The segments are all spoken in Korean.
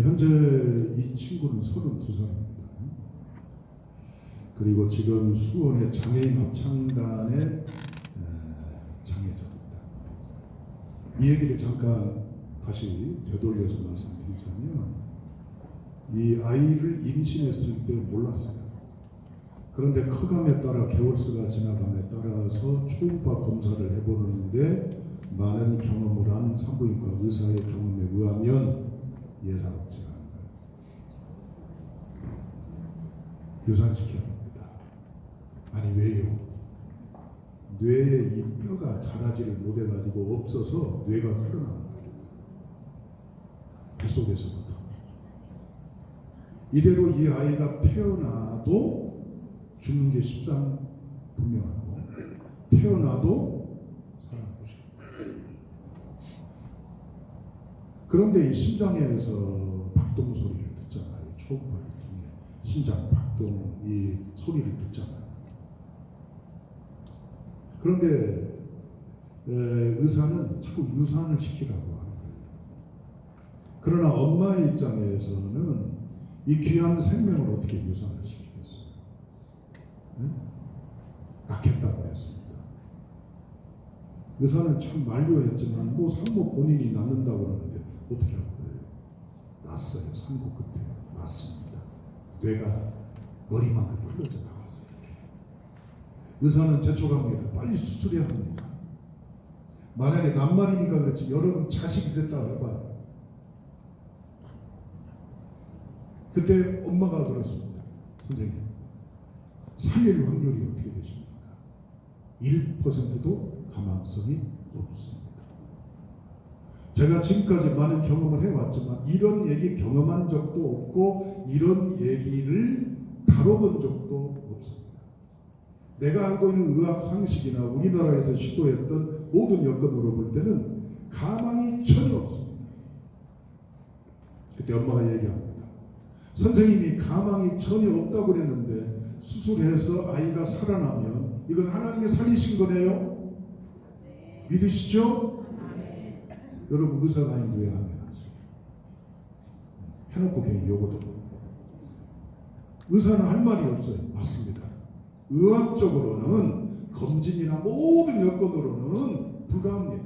현재 이 친구는 32살입니다. 그리고 지금 수원의 장애인 합창단의 장애자입니다. 이 얘기를 잠깐 다시 되돌려서 말씀드리자면, 이 아이를 임신했을 때 몰랐어요. 그런데 커감에 따라 개월수가 지나감에 따라서 초음파 검사를 해보는데 많은 경험을 한 산부인과 의사의 경험에 의하면 예사롭지가 않은 거예요. 유산시켜야 됩니다. 아니 왜요? 뇌에 이 뼈가 자라지를 못해가지고 없어서 뇌가 흘러나오는 거예요. 뱃속에서부터. 이대로 이 아이가 태어나도 죽는 게 십상분명하고 태어나도 살아나고 싶어요. 그런데 이 심장에서 박동 소리를 듣잖아요. 초음파를 통해 심장 박동 이 소리를 듣잖아요. 그런데 의사는 자꾸 유산을 시키라고 하는 거예요. 그러나 엄마 입장에서는 이 귀한 생명을 어떻게 유산을 시키겠어요? 네? 낳겠다고 했습니다. 의사는 참 만류했지만 산모 본인이 낳는다고 그러는데 어떻게 할 거예요? 낳았어요. 산고 끝에 낳습니다. 뇌가 머리만큼 흘러져 나왔어요. 이렇게. 의사는 재촉합니다. 빨리 수술해야 합니다. 만약에 낱말이니까 그렇지 여러분 자식이 됐다고 해봐요. 그때 엄마가 그렇습니다. 선생님, 살릴 확률이 어떻게 되십니까? 1%도 가망성이 없습니다. 제가 지금까지 많은 경험을 해왔지만 이런 얘기 경험한 적도 없고 이런 얘기를 다뤄본 적도 없습니다. 내가 알고 있는 의학 상식이나 우리나라에서 시도했던 모든 여건으로 볼 때는 가망이 전혀 없습니다. 그때 엄마가 얘기합니다. 선생님이 가망이 전혀 없다고 그랬는데 수술해서 아이가 살아나면 이건 하나님이 살리신 거네요? 네. 믿으시죠? 네. 여러분 의사가 아닌데 왜 아멘 하죠? 해놓고 괜히 요거도 모르고. 의사는 할 말이 없어요. 맞습니다. 의학적으로는 검진이나 모든 여건으로는 불가합니다.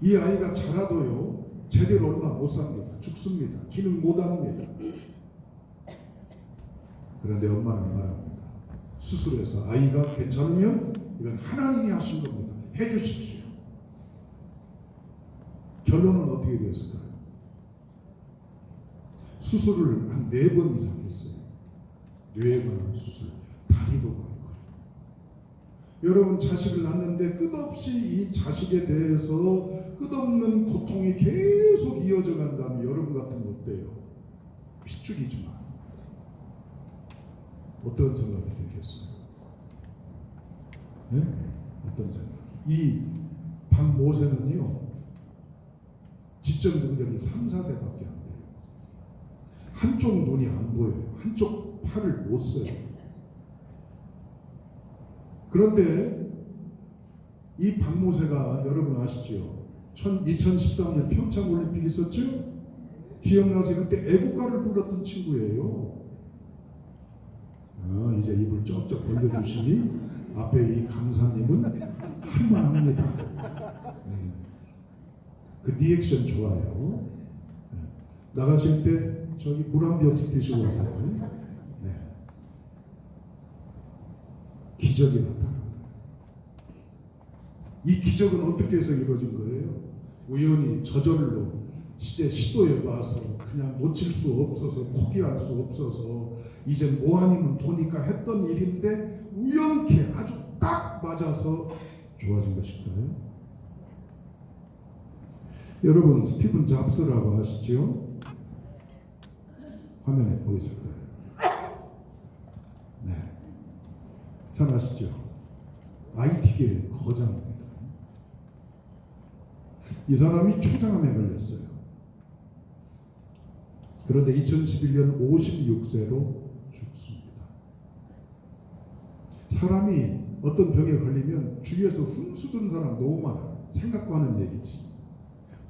이 아이가 자라도요 제대로 얼마 못 삽니다. 죽습니다. 기능 못합니다. 그런데 엄마는 말합니다. 수술해서 아이가 괜찮으면 이건 하나님이 하신 겁니다. 해주십시오. 결론은 어떻게 되었을까요? 수술을 한 4번 이상 했어요. 뇌에 관한 수술, 다리도 그렇고. 여러분 자식을 낳는데 끝없이 이 자식에 대해서 끝없는 고통이 계속 이어져 간다면 여러분 같으면 어때요? 핏줄이지만 어떤 생각이 들겠어요? 네? 어떤 생각이? 이 박모세는요 지적 능력이 3, 4세밖에 안 돼요. 한쪽 눈이 안 보여요. 한쪽 팔을 못 써요. 그런데 이 박모세가 여러분 아시죠? 2013년 평창 올림픽 있었죠? 기억나세요? 그때 애국가를 불렀던 친구예요. 이제 입을 쩍쩍 벌려주시니 앞에 이 강사님은 할만합니다. 그 리액션 좋아요. 나가실 때 저기 물 한 병씩 드시고 가세요. 네. 기적이 나타난 거예요. 이 기적은 어떻게 해서 이루어진 거예요? 우연히 저절로 시도해봐서 그냥 놓칠 수 없어서 포기할 수 없어서 이제 뭐 아니면 도니까 했던 일인데 우연케 아주 딱 맞아서 좋아진 것일까요? 여러분 스티븐 잡스라고 아시죠? 화면에 보여질 거예요. 네, 잘 아시죠? IT계의 거장입니다. 이 사람이 초장암에 걸렸어요. 그런데 2011년 56세로 죽습니다. 사람이 어떤 병에 걸리면 주위에서 훈수 든 사람 너무 많아. 생각과 하는 얘기지.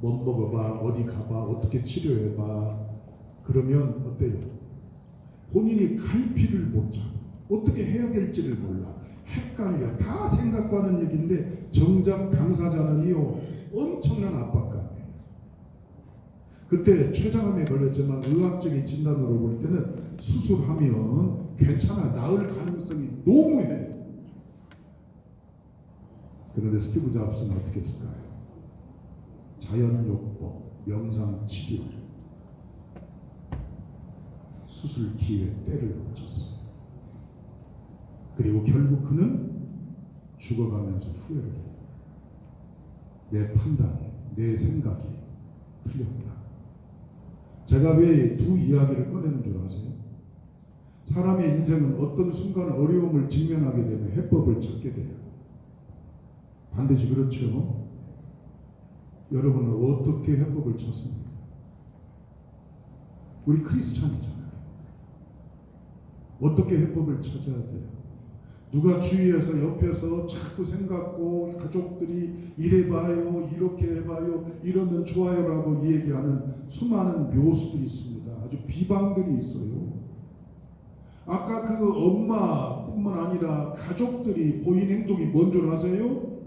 못 먹어봐, 어디 가봐, 어떻게 치료해봐. 그러면 어때요? 본인이 갈피를 못 잡아. 어떻게 해야 될지를 몰라. 헷갈려. 다 생각과는 얘기인데 정작 당사자는요 엄청난 압박감이에요. 그때 췌장암에 걸렸지만 의학적인 진단으로 볼 때는 수술하면 괜찮아요. 나을 가능성이 너무해요. 그런데 스티브 잡스는 어떻게 했을까요? 자연요법, 명상치료, 수술 기회 때를 놓쳤어요. 그리고 결국 그는 죽어가면서 후회를 해요. 내 판단이, 내 생각이 틀렸구나. 제가 왜 두 이야기를 꺼내는 줄 아세요? 사람의 인생은 어떤 순간 어려움을 직면하게 되면 해법을 찾게 돼요. 반드시 그렇죠? 여러분은 어떻게 해법을 찾습니까? 우리 크리스찬이잖아요. 어떻게 해법을 찾아야 돼요? 누가 주위에서 옆에서 자꾸 생각고 가족들이 이래봐요, 이렇게 해봐요, 이러면 좋아요라고 얘기하는 수많은 묘수들이 있습니다. 아주 비방들이 있어요. 아까 그 엄마뿐만 아니라 가족들이 보인 행동이 뭔 줄 아세요?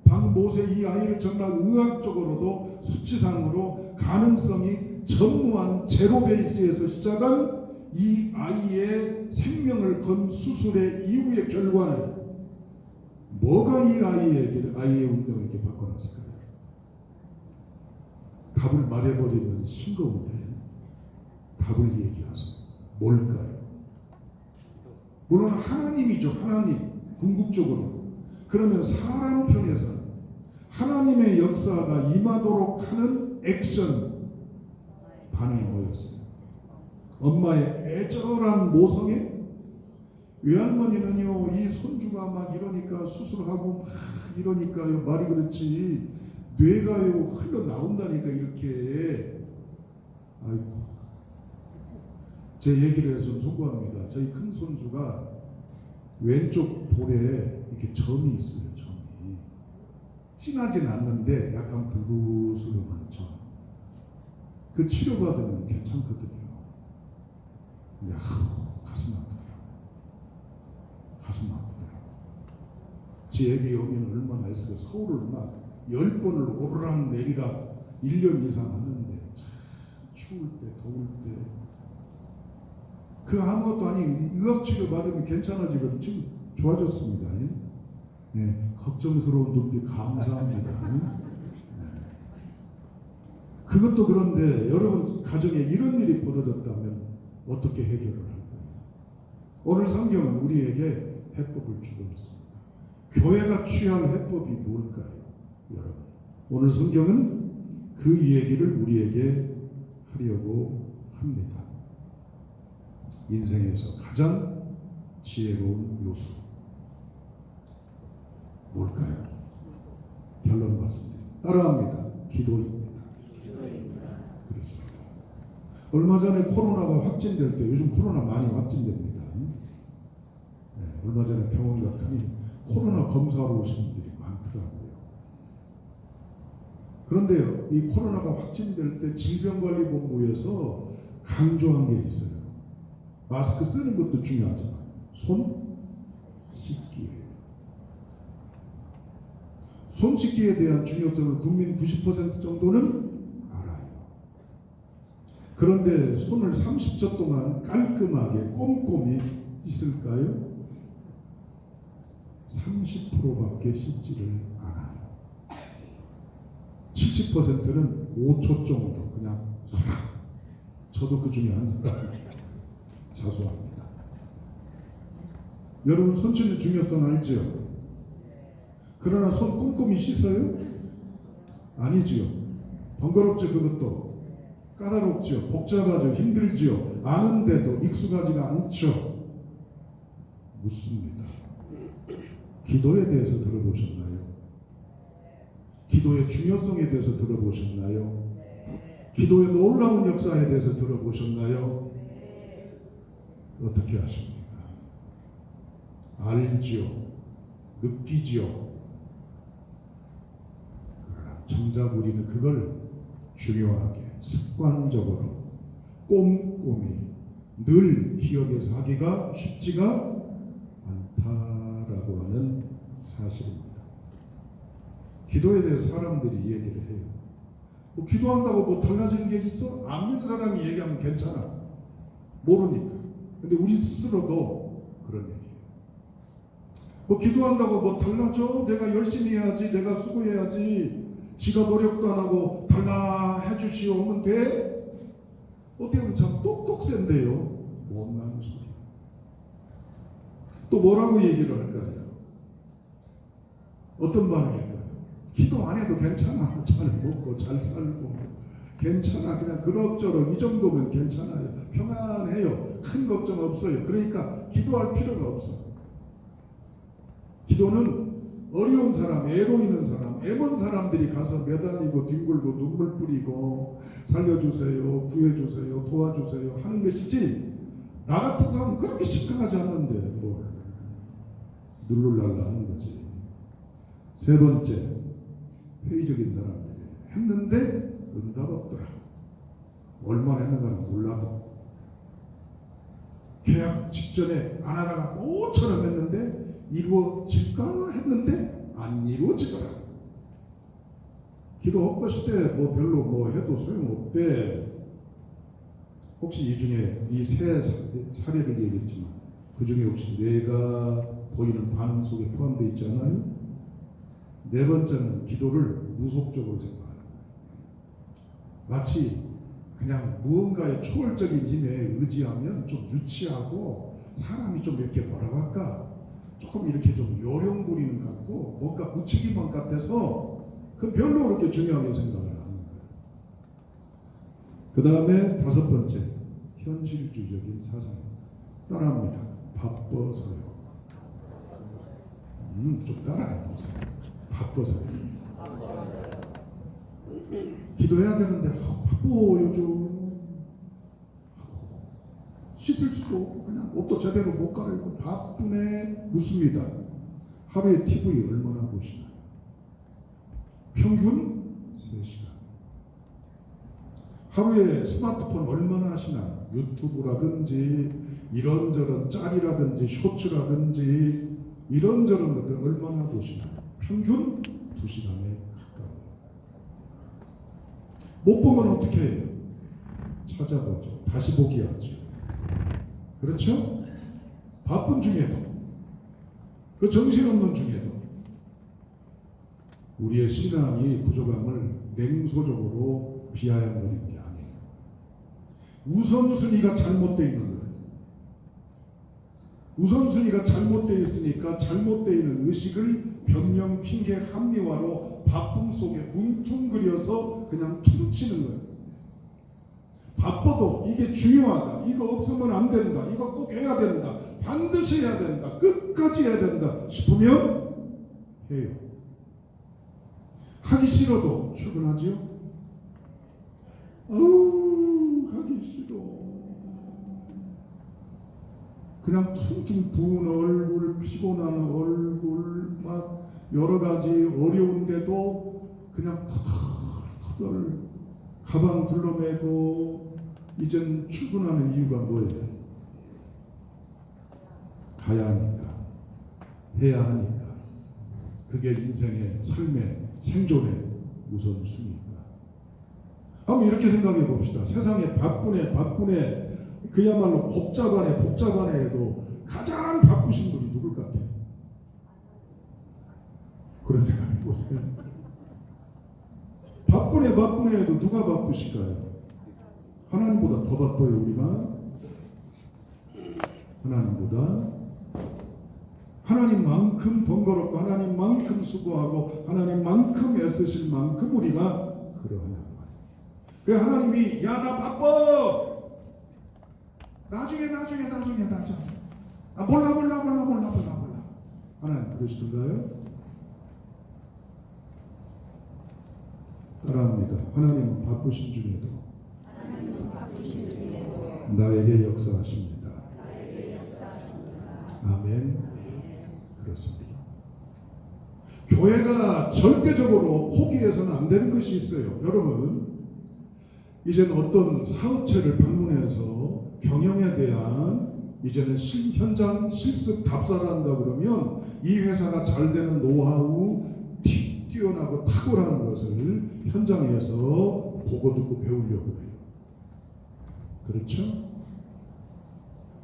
박모세 이 아이를 정말 의학적으로도 수치상으로 가능성이 전무한 제로 베이스에서 시작한 이 아이의 생명을 건 수술의 이후의 결과는 뭐가 이 아이의 운명을 이렇게 바꿔놨을까요? 답을 말해버리면 싱거운데 답을 얘기하세요. 뭘까요? 물론 하나님이죠. 하나님. 궁극적으로. 그러면 사람 편에서는 하나님의 역사가 임하도록 하는 액션 반응이 뭐였어요? 엄마의 애절한 모성애? 외할머니는요, 이 손주가 막 이러니까 수술하고 막 이러니까요, 말이 그렇지, 뇌가요, 흘러나온다니까, 이렇게. 아이고. 제 얘기를 해서 송구합니다. 저희 큰 손주가 왼쪽 볼에 이렇게 점이 있어요, 점이. 진하진 않는데 약간 불구스름한 점. 그 치료받으면 괜찮거든요. 근데 가슴 아프더라고. 가슴 아프더라고. 제 애기 오면 얼마나 애쓰고 서울을 막 10번을 오르락 내리락 1년 이상 하는데 참 추울 때 더울 때 그 아무것도 아닌 의학치료 받으면 괜찮아지거든. 지금 좋아졌습니다. 네, 걱정스러운 눈빛 감사합니다. 네. 그것도 그런데 여러분 가정에 이런 일이 벌어졌다면 어떻게 해결을 할까요? 오늘 성경은 우리에게 해법을 주고 있습니다. 교회가 취할 해법이 뭘까요? 여러분, 오늘 성경은 그 얘기를 우리에게 하려고 합니다. 인생에서 가장 지혜로운 묘수 뭘까요? 결론 말씀드립니다. 따라합니다. 기도입니다. 그렇습니다. 얼마 전에 코로나가 확진될 때, 요즘 코로나 많이 확진됩니다. 네, 얼마 전에 병원 갔더니 코로나 검사하러 오신 분들이 많더라고요. 그런데 이 코로나가 확진될 때 질병관리본부에서 강조한 게 있어요. 마스크 쓰는 것도 중요하지만 손 씻기예요. 손 씻기에 대한 중요성을 국민 90% 정도는 알아요. 그런데 손을 30초 동안 깔끔하게 꼼꼼히 씻을까요? 30%밖에 씻지를 않아요. 70%는 5초 정도 그냥 싹. 저도 그 중에 한 사람이에요. 자수합니다. 여러분 손 씻는 중요성 알죠? 그러나 손 꼼꼼히 씻어요? 아니지요. 번거롭죠. 그것도 까다롭죠. 복잡하죠. 힘들죠. 아는데도 익숙하지가 않죠. 묻습니다. 기도에 대해서 들어보셨나요? 기도의 중요성에 대해서 들어보셨나요? 기도의 놀라운 역사에 대해서 들어보셨나요? 어떻게 하십니까? 알지요. 느끼지요. 그러나 정작 우리는 그걸 중요하게 습관적으로 꼼꼼히 늘 기억해서 하기가 쉽지가 않다라고 하는 사실입니다. 기도에 대해서 사람들이 얘기를 해요. 뭐 기도한다고 뭐 달라지는 게 있어? 안 믿는 사람이 얘기하면 괜찮아. 모르니까. 근데 우리 스스로도 그런 얘기예요. 뭐 기도한다고 뭐 달라져? 내가 열심히 해야지, 내가 수고해야지, 지가 노력도 안 하고 달라 해주시오 하면 돼? 어떻게 보면 참 똑똑센데요. 못나는 소리. 또 뭐라고 얘기를 할까요? 어떤 반응일까요? 기도 안 해도 괜찮아. 잘 먹고 잘 살고 괜찮아. 그냥 그럭저럭 이 정도면 괜찮아요. 평안해요. 큰 걱정 없어요. 그러니까 기도할 필요가 없어. 기도는 어려운 사람, 애로 있는 사람, 애먼 사람들이 가서 매달리고 뒹굴고 눈물 뿌리고 살려주세요, 구해주세요, 도와주세요 하는 것이지, 나 같은 사람은 그렇게 심각하지 않는데 뭘 누를랄라 하는 거지. 세 번째, 회의적인 사람들이 했는데 응답 없더라. 얼마나 했는가는 몰라도 계약 직전에 안 하다가 모처럼 했는데 이루어질까 했는데 안 이루어지더라. 기도 헛것이 때 뭐 별로 뭐 해도 소용없대. 혹시 이 중에 이 세 사례를 얘기했지만 그 중에 혹시 내가 보이는 반응 속에 포함되어 있지 않아요? 네 번째는 기도를 무속적으로 생각하는 거예요. 마치 그냥 무언가의 초월적인 힘에 의지하면 좀 유치하고 사람이 좀 이렇게 뭐라고 할까? 조금 이렇게 좀 요령 부리는 것 같고 뭔가 묻히기만 같아서 그 별로 그렇게 중요하게 생각을 하는 거예요. 그 다음에 다섯 번째, 현실주의적인 사상입니다. 따라합니다. 바빠서요. 좀 따라해 보세요. 바빠서요. 기도해야 되는데 바빠 요즘. 씻을 수도 없고 그냥 옷도 제대로 못 갈아입고 바쁘네 묻습니다. 하루에 TV 얼마나 보시나요? 평균 3시간. 하루에 스마트폰 얼마나 하시나요? 유튜브라든지 이런저런 짤이라든지 쇼츠라든지 이런저런 것들 얼마나 보시나요? 평균 2시간에 가까워요. 못 보면 어떻게 해요? 찾아보죠. 다시 보기 하죠. 그렇죠? 바쁜 중에도, 그 정신없는 중에도 우리의 신앙이 부족함을 냉소적으로 비아냥거리는 게 아니에요. 우선순위가 잘못되어 있는 거예요. 우선순위가 잘못되어 있으니까 잘못되어 있는 의식을 변명, 핑계, 합리화로 바쁨 속에 뭉퉁그려서 그냥 퉁치는 거예요. 바빠도 이게 중요하다, 이거 없으면 안 된다, 이거 꼭 해야 된다, 반드시 해야 된다, 끝까지 해야 된다 싶으면 해요. 하기 싫어도 출근하지요? 하기 싫어. 그냥 퉁퉁 부은 얼굴, 피곤한 얼굴, 막 여러 가지 어려운데도 그냥 터덜터덜 가방 둘러매고 이젠 출근하는 이유가 뭐예요? 가야 하니까, 해야 하니까. 그게 인생의 삶의 생존의 우선순위니까. 한번 이렇게 생각해 봅시다. 세상에 바쁘네 그야말로 복잡하네 해도 가장 바쁘신 분이 누굴 것 같아요? 그런 생각해 보세요. 바쁘네 해도 누가 바쁘실까요? 하나님보다 더 바빠요, 우리가. 하나님보다. 하나님만큼 번거롭고 하나님만큼 수고하고 하나님만큼 애쓰실 만큼 우리가 그러하냐 말이에요. 그 하나님이 야 나 바빠, 나중에 몰라 하나님 그러시던가요? 따라합니다. 하나님은 바쁘신 중에도 나에게 역사하십니다. 아멘. 그렇습니다. 교회가 절대적으로 포기해서는 안 되는 것이 있어요. 여러분, 이제는 어떤 사업체를 방문해서 경영에 대한 이제는 현장 실습 답사를 한다 그러면 이 회사가 잘 되는 노하우, 뛰어나고 탁월한 것을 현장에서 보고 듣고 배우려고 해요. 그렇죠?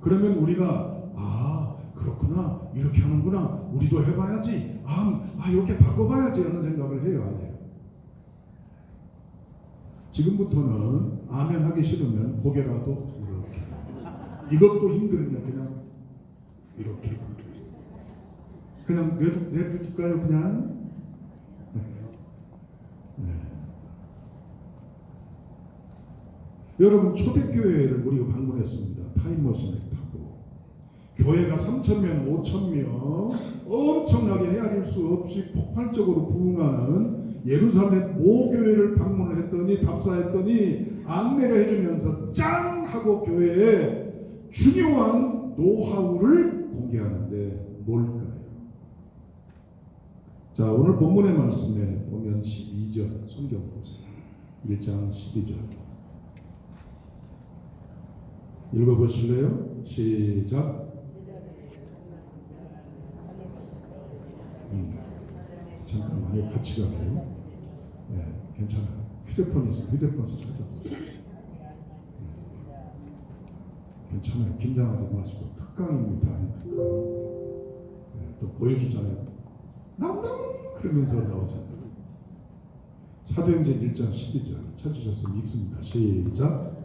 그러면 우리가 그렇구나, 이렇게 하는구나, 우리도 해봐야지, 이렇게 바꿔봐야지 하는 생각을 해요, 안 해요? 지금부터는 아멘 하기 싫으면 고개라도 이렇게, 이것도 힘들면 그냥 이렇게, 그냥 내둘까요? 그냥 네. 여러분, 초대교회를 우리가 방문했습니다. 타임머신을 타고 교회가 3,000명, 5,000명 엄청나게 헤아릴 수 없이 폭발적으로 부흥하는 예루살렘 모교회를 방문을 했더니, 답사했더니 안내를 해주면서 짠! 하고 교회에 중요한 노하우를 공개하는데 뭘까요? 자, 오늘 본문의 말씀에 보면 12절 성경 보세요. 1장 12절 읽어보실래요? 시작. 잠깐만요. 같이 가요. 네, 괜찮아요. 휴대폰이 있어요. 휴대폰에서 찾아보세요. 네. 괜찮아요. 긴장하지 마시고. 특강입니다. 특강. 네, 또 보여주잖아요. 나온다! 그러면서 나오잖아요. 사도행전 1장 12절 찾으셨으면 읽습니다. 시작.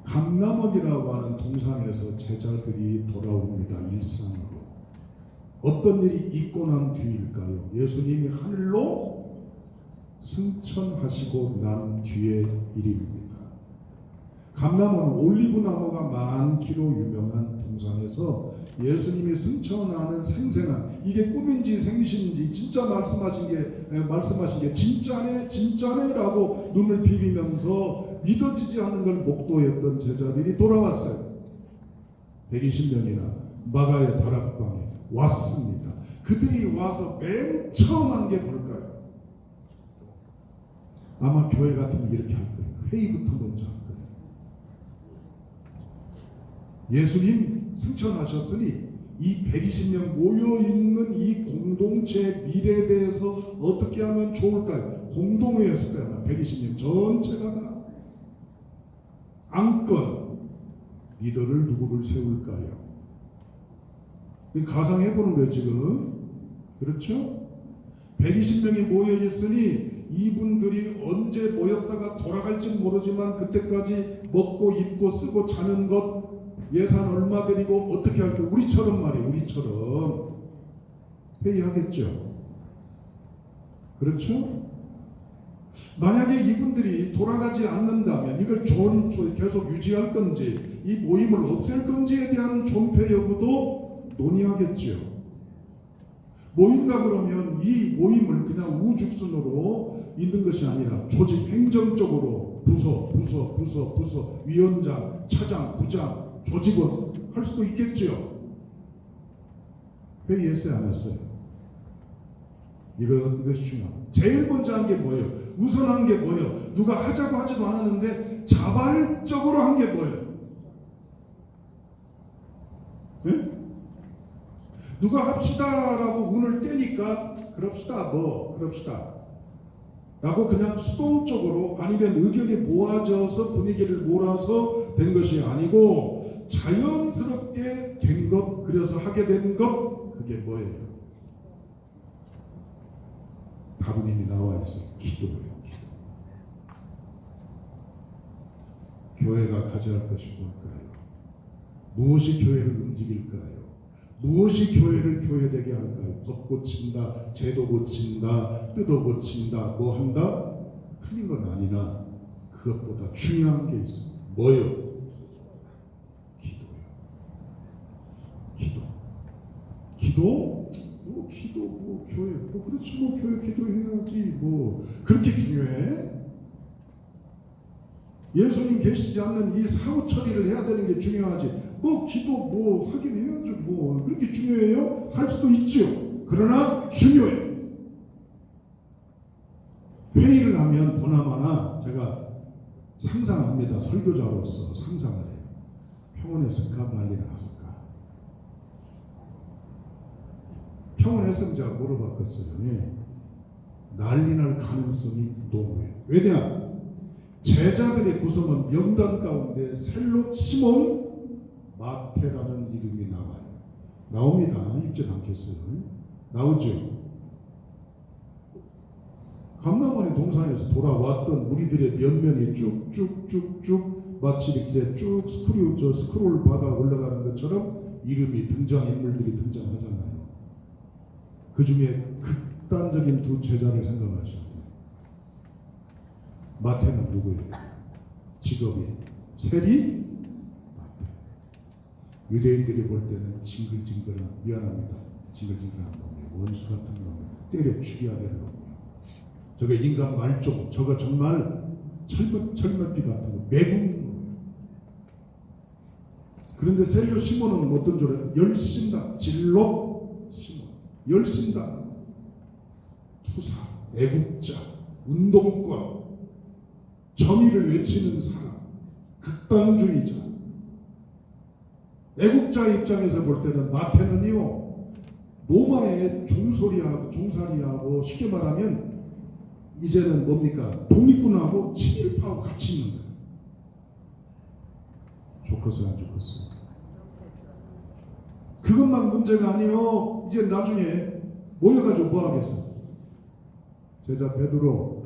감람원이라고 하는 동산에서 제자들이 돌아옵니다. 일상으로. 어떤 일이 있고 난 뒤일까요? 예수님이 하늘로 승천하시고 난 뒤의 일입니다. 감람원은 올리브나무가 많기로 유명한 동산에서 예수님이 승천하는 생생한, 이게 꿈인지 생신인지 진짜 말씀하신 게 진짜네라고 눈을 비비면서 믿어지지 않는 걸 목도했던 제자들이 돌아왔어요. 120명이나 마가의 다락방에 왔습니다. 그들이 와서 맨 처음 한 게 뭘까요? 아마 교회 같으면 이렇게 할 거예요. 회의부터 먼저 할 거예요. 예수님 승천하셨으니 이 120명 모여있는 이 공동체 미래에 대해서 어떻게 하면 좋을까요? 공동회였을 거예요. 120명 전체가 다. 안건 리더를 누구를 세울까요? 가상해보는 거예요 지금. 그렇죠? 120명이 모여있으니 이분들이 언제 모였다가 돌아갈지 모르지만 그때까지 먹고 입고 쓰고 자는 것 예산 얼마 드리고 어떻게 할까요? 우리처럼 말이에요. 우리처럼 회의하겠죠. 그렇죠? 만약에 이분들이 돌아가지 않는다면 이걸 계속 유지할 건지 이 모임을 없앨 건지에 대한 존폐 여부도 논의하겠죠. 모인다 그러면 이 모임을 그냥 우죽순으로 있는 것이 아니라 조직 행정적으로 부서, 위원장, 차장, 부장, 조직원 할 수도 있겠죠. 회의했어요, 안 했어요? 이것이 중요합니다. 제일 먼저 한 게 뭐예요? 우선한 게 뭐예요? 누가 하자고 하지도 않았는데 자발적으로 한 게 뭐예요? 네? 누가 합시다라고 운을 떼니까 그럽시다 라고 그냥 수동적으로 아니면 의견이 모아져서 분위기를 몰아서 된 것이 아니고 자연스럽게 된 것, 그래서 하게 된 것, 그게 뭐예요? 답은 이미 나와 있어요. 기도예요. 기도. 교회가 가져야 할 것이 뭘까요? 무엇이 교회를 움직일까요? 무엇이 교회를 교회되게 할까요? 법 고친다, 제도 고친다, 뜯어 고친다, 뭐 한다? 틀린 건 아니나 그것보다 중요한 게 있어요. 뭐요? 기도요. 기도. 기도? 교회. 그렇지, 교회 기도해야지. 그렇게 중요해? 예수님 계시지 않는 이 사후 처리를 해야 되는 게 중요하지. 뭐 기도 뭐 하긴 해야죠. 뭐 그렇게 중요해요? 할 수도 있죠. 그러나 중요해요. 회의를 하면 보나마나 제가 상상합니다. 설교자로서 상상을 해요. 평온했을까 난리가 났을까. 평온했으면 제가 물어봤겠어요. 예. 난리 날 가능성이 너무해요. 왜냐? 제자들의 구성은 명단 가운데 셀롯, 시몬, 마태라는 이름이 나와요. 나옵니다. 읽지 않겠어요? 나오죠. 감람원의 동산에서 돌아왔던 무리들의 면면이 쭉쭉쭉쭉 마치 이렇게 쭉 스크롤 받아 올라가는 것처럼 이름이 등장인물들이 등장하잖아요. 그 중에 극단적인 두 제자를 생각하셔야 돼요. 마태는 누구예요? 직업이 세리 마태. 유대인들이 볼 때는 징글징글한, 미안합니다, 징글징글한 놈이에요. 원수 같은 놈이에요. 때려 죽여야 될 놈이에요. 저게 인간 말종, 저거 정말 철면피 같은 거, 매국 놈이에요. 그런데 셀료 시몬은 어떤 줄 알아요? 열심당, 진로 시몬, 열심당, 투사, 애국자, 운동권, 정의를 외치는 사람, 극단주의자. 애국자 입장에서 볼 때는 마태는요, 로마에 종살이하고 쉽게 말하면 이제는 뭡니까? 독립군하고 친일파하고 같이 있는 거예요. 좋겠어요, 안 좋겠어요? 그것만 문제가 아니에요. 이제 나중에 모여가지고 뭐 하겠어? 제자 베드로,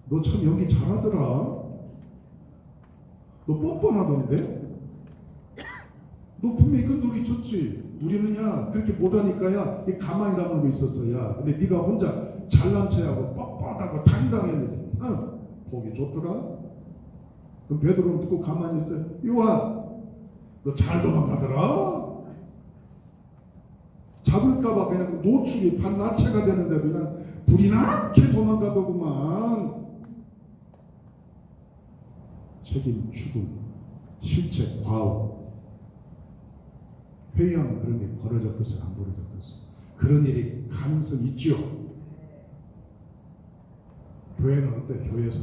너 참 연기 잘하더라. 너 뻔뻔하던데? 너 분명히 큰 소리 쳤지. 우리는 야 그렇게 못하니까야 가만히 남고 있었어. 야 근데 네가 혼자 잘난 체하고 뻣뻣하고 당당했는데 보기 좋더라. 그럼 베드로는 듣고 가만히 있어요. 요한, 너 잘 도망가더라. 잡을까봐 그냥 노출이 반나체가 되는데도 그냥 불이 나게 도망가더구만. 책임, 죽음, 실체, 과오. 회의하면 그런 게 벌어졌겠어요? 안 벌어졌겠어요? 그런 일이 가능성이 있죠. 교회는 어때? 교회에서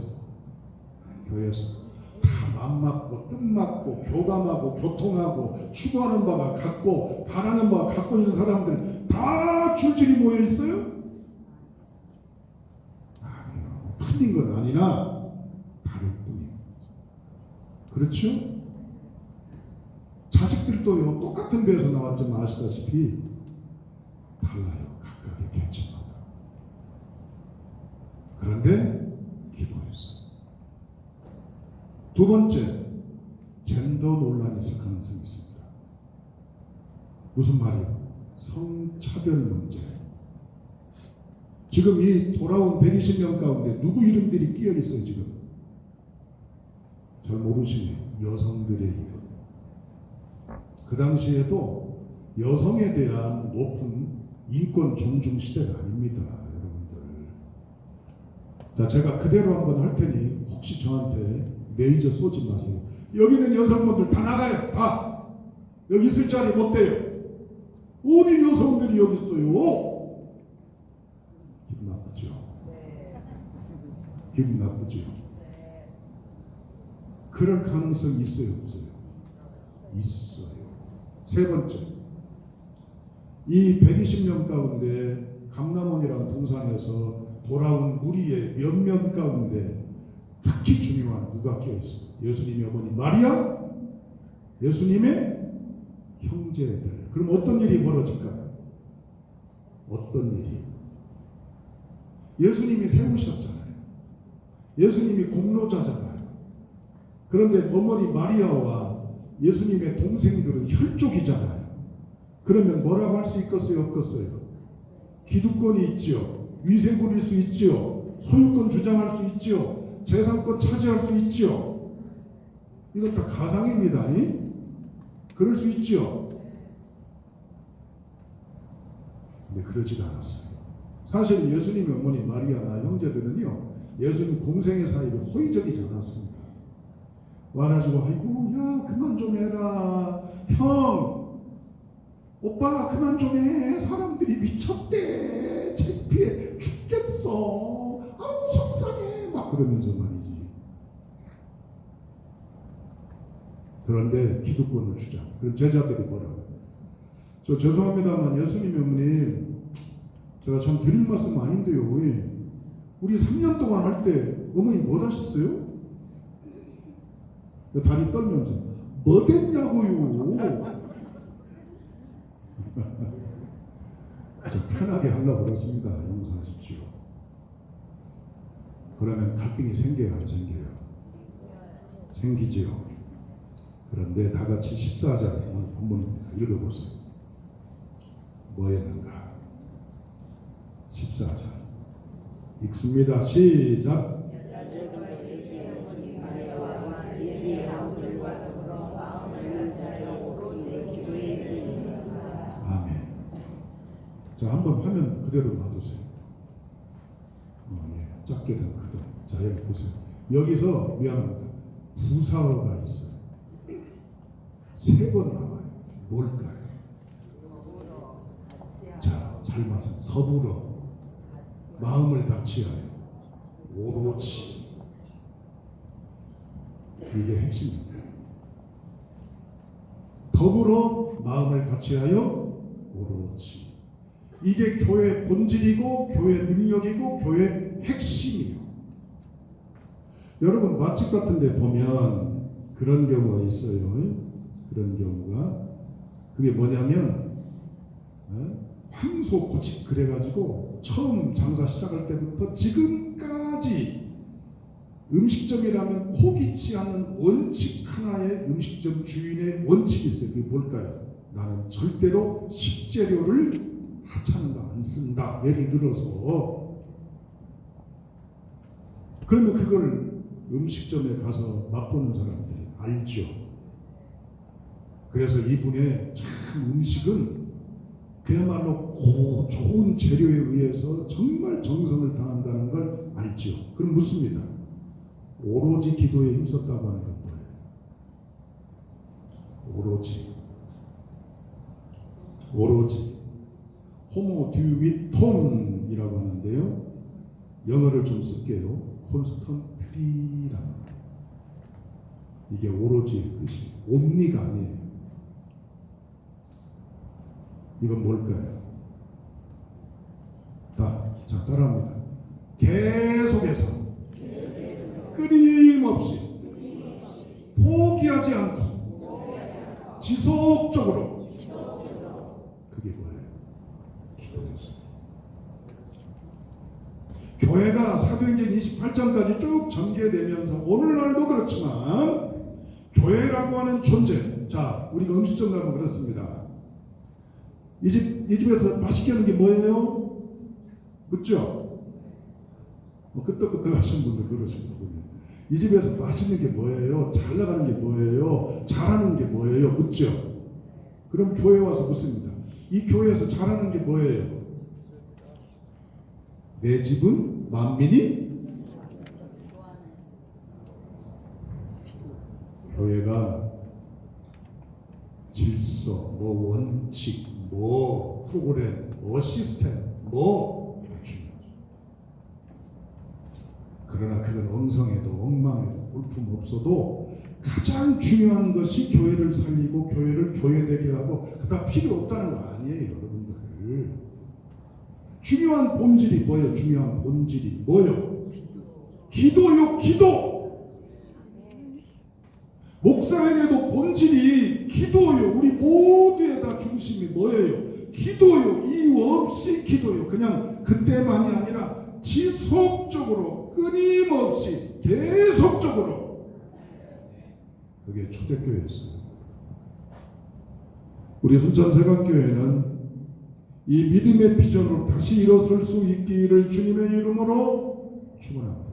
다 맘맞고 뜻맞고 교감하고 교통하고 추구하는 바가 같고 바라는 바가 갖고 있는 사람들 다 줄줄이 모여 있어요? 아니요. 틀린 건 아니나 다를 뿐이에요. 그렇죠? 자식들도요, 똑같은 배에서 나왔지만 아시다시피 달라요. 각각의 개체마다. 그런데 기도했어요. 두 번째, 젠더 논란이 있을 가능성이 있습니다. 무슨 말이에요? 성차별 문제. 지금 이 돌아온 120명 가운데 누구 이름들이 끼어 있어요, 지금? 잘 모르시네요. 여성들의 이름. 그 당시에도 여성에 대한 높은 인권 존중 시대가 아닙니다, 여러분들. 자, 제가 그대로 한번 할 테니 혹시 저한테 레이저 쏘지 마세요. 여기는 여성분들 다 나가요. 다. 여기 있을 자리 못 돼요. 어디 여성들이 여기 있어요? 기분 나쁘죠? 기분 나쁘죠? 그럴 가능성이 있어요, 없어요? 있어요. 세 번째, 이 120명 가운데 감람원이라는 동산에서 돌아온 무리의 몇몇 가운데 특히 중요한 누가 끼어 있습니다. 예수님의 어머니 마리아, 예수님의 형제들. 그럼 어떤 일이 벌어질까요? 어떤 일이? 예수님이 세우셨잖아요. 예수님이 공로자잖아요. 그런데 어머니 마리아와 예수님의 동생들은 혈족이잖아요. 그러면 뭐라고 할 수 있겠어요? 없겠어요? 기득권이 있죠. 위세 부릴 수 있죠. 소유권 주장할 수 있죠. 재산권 차지할 수 있죠. 이건 다 가상입니다. 그럴 수 있죠. 근데 그러지가 않았어요. 사실 예수님의 어머니 마리아나 형제들은요, 예수님 공생의 사이가 호의적이지 않았습니다. 와가지고 아이고 야 그만 좀 해라, 형 오빠 그만 좀 해, 사람들이 미쳤대, 창피해 죽겠어, 아우 속상해 막 그러면서 말이지. 그런데 기득권을 주자. 그럼 제자들이 뭐라고? 저 죄송합니다만 예수님 어머님, 제가 참 드릴 말씀 아닌데요, 우리 3년 동안 할 때 어머니 뭐 하셨어요? 다리 떨면서 뭐 됐냐고요. 좀 편하게 하려고 그렇습니다. 용서하십시오. 그러면 갈등이 생겨요, 안 생겨요? 생기지요. 그런데 다 같이 14절 오늘 본문입니다. 읽어보세요. 뭐였는가? 14절 읽습니다. 시작. 아멘. 자, 한번 화면 그대로 놔두세요. 예. 작게든 크든. 자, 여기 보세요. 여기서 미안합니다. 부사어가 있어요. 3번 나와요. 뭘까요? 자, 잘 맞아. 더불어, 마음을 같이하여, 오로지. 이게 핵심입니다. 더불어 마음을 같이하여 오로지. 이게 교회의 본질이고 교회의 능력이고 교회의 핵심이에요. 여러분 맛집 같은 데 보면 그런 경우가 있어요. 그런 경우가, 그게 뭐냐면 황소고집 그래가지고 처음 장사 시작할 때부터 지금까지 음식점이라면 포기치 않는 원칙 하나의 음식점 주인의 원칙이 있어요. 그게 뭘까요? 나는 절대로 식재료를 하찮은 거 안 쓴다. 예를 들어서 그러면 그걸 음식점에 가서 맛보는 사람들이 알죠. 그래서 이분의 참 음식은 그야말로 좋은 재료에 의해서 정말 정성을 다한다는 걸 알죠. 그럼 묻습니다. 오로지 기도에 힘썼다고 하는 건 뭐예요? 오로지 호모 듀위톤이라고 하는데요. 영어를 좀 쓸게요. 콘스턴트리라는 거예요. 이게 오로지의 뜻이 온리가 아니에요. 이건 뭘까요? 자, 따라합니다. 계속해서 끊임없이 포기하지 않고 지속적으로. 그게 뭐예요? 기도였어요. 교회가 사도행전 28장까지 쭉 전개되면서 오늘날도 그렇지만 교회라고 하는 존재, 자, 우리가 음식점 가면 그렇습니다. 이 집에서 맛있게 하는 게 뭐예요? 묻죠? 끄떡끄떡 하시는 분들 그러시는 거군요. 이 집에서 맛있는 게 뭐예요? 잘 나가는 게 뭐예요? 잘하는 게 뭐예요? 묻죠? 그럼 교회 와서 묻습니다. 이 교회에서 잘하는 게 뭐예요? 내 집은 만민이 교회가 질서, 뭐 원칙, 뭐 프로그램, 뭐 시스템, 뭐 중요하죠. 그러나 그건 엉성해도 엉망해도 볼품 없어도 가장 중요한 것이 교회를 살리고 교회를 교회되게 하고 그다 필요 없다는 거 아니에요, 여러분들. 중요한 본질이 뭐예요? 중요한 본질이 뭐예요? 기도요, 기도. 목사에게도 본질이 기도요. 우리 모두의 다 중심이 뭐예요? 기도요. 이유 없이 기도요. 그냥 그때만이 아니라 지속적으로 끊임없이 계속적으로. 그게 초대교회였어요. 우리 순천세관교회는 이 믿음의 비전으로 다시 일어설 수 있기를 주님의 이름으로 축원합니다.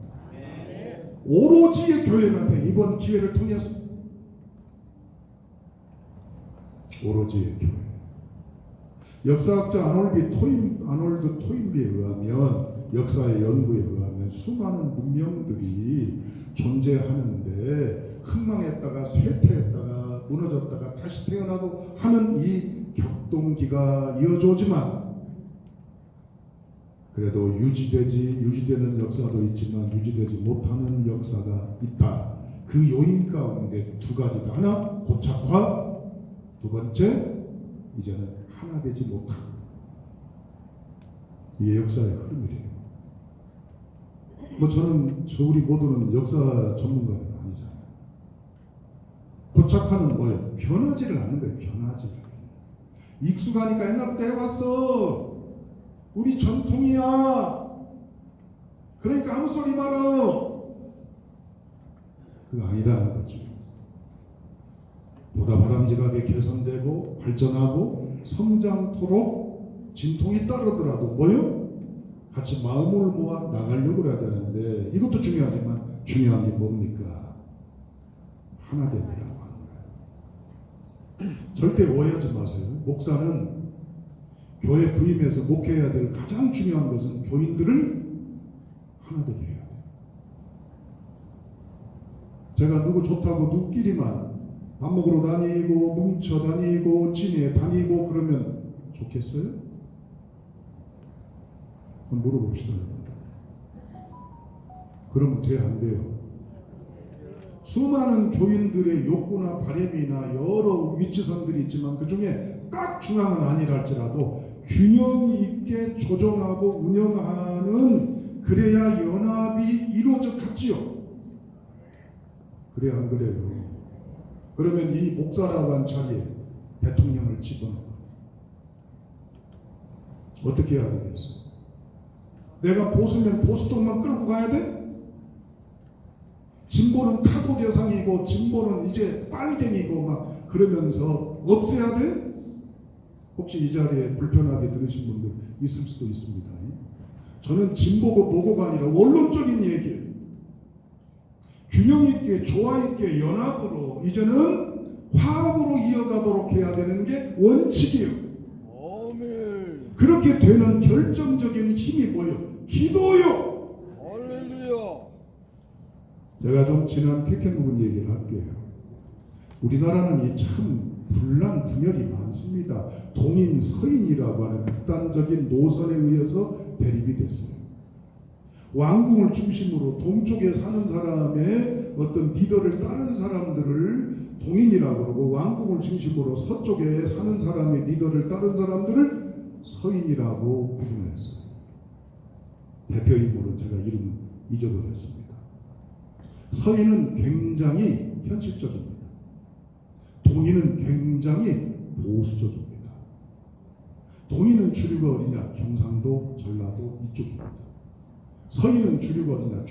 오로지의 교회가 돼. 이번 기회를 통해서 오로지의 교회. 역사학자 아놀드 토인비에 의하면, 역사의 연구에 의하면 수많은 문명들이 존재하는데 흥망했다가 쇠퇴했다가 무너졌다가 다시 태어나고 하는 이 격동기가 이어져 오지만 그래도 유지되는 역사도 있지만 유지되지 못하는 역사가 있다. 그 요인 가운데 두 가지다. 하나 고착화, 두 번째 이제는 하나 되지 못한 이 역사의 흐름이래요. 뭐 우리 모두는 역사 전문가는 아니잖아요. 고착화는 뭐예요? 변하지를 않는 거예요. 변하지를. 익숙하니까 옛날부터 해왔어. 우리 전통이야. 그러니까 아무 소리 말어. 그거 아니다는 거죠. 보다 바람직하게 개선되고 발전하고 성장토록 진통이 따르더라도 뭐요? 같이 마음을 모아 나가려고 해야 되는데 이것도 중요하지만 중요한 게 뭡니까? 하나됨이라고 하는 거예요. 절대 오해하지 마세요. 목사는 교회 부임해서 목회해야 될 가장 중요한 것은 교인들을 하나되게 해야 돼요. 제가 누구 좋다고 누구끼리만 밥 먹으러 다니고 뭉쳐 다니고 진해 다니고 그러면 좋겠어요? 한번 물어봅시다, 여러분들. 그러면 돼, 안 돼요? 수많은 교인들의 욕구나 바람이나 여러 위치선들이 있지만 그 중에 딱 중앙은 아니라 할지라도 균형 있게 조정하고 운영하는 그래야 연합이 이루어져 갔지요. 그래 안 그래요? 그러면 이 목사라고 한 자리에 대통령을 집어넣어. 어떻게 해야 되겠어? 내가 보수면 보수 쪽만 끌고 가야 돼? 진보는 타도 대상이고 진보는 이제 빨갱이고 막 그러면서 없애야 돼? 혹시 이 자리에 불편하게 들으신 분들 있을 수도 있습니다. 저는 진보고 뭐고가 아니라 원론적인 얘기예요. 균형 있게 조화 있게 연합으로 이제는 화합으로 이어가도록 해야 되는 게 원칙이에요. 아멘. 그렇게 되는 결정적인 힘이 뭐예요? 기도요. 할렐루야. 제가 좀 지난 캐캐 묵은 얘기를 할게요. 우리나라는 참 분란 분열이 많습니다. 동인 서인이라고 하는 극단적인 노선에 의해서 대립이 됐어요. 왕궁을 중심으로 동쪽에 사는 사람의 어떤 리더를 따른 사람들을 동인이라고 그러고 왕궁을 중심으로 서쪽에 사는 사람의 리더를 따른 사람들을 서인이라고 구분했어요. 대표 인물은 제가 이름 잊어버렸습니다. 서인은 굉장히 현실적입니다. 동인은 굉장히 보수적입니다. 동인은 주류가 어디냐? 경상도, 전라도 이쪽입니다. 서인은 주류가 어디냐?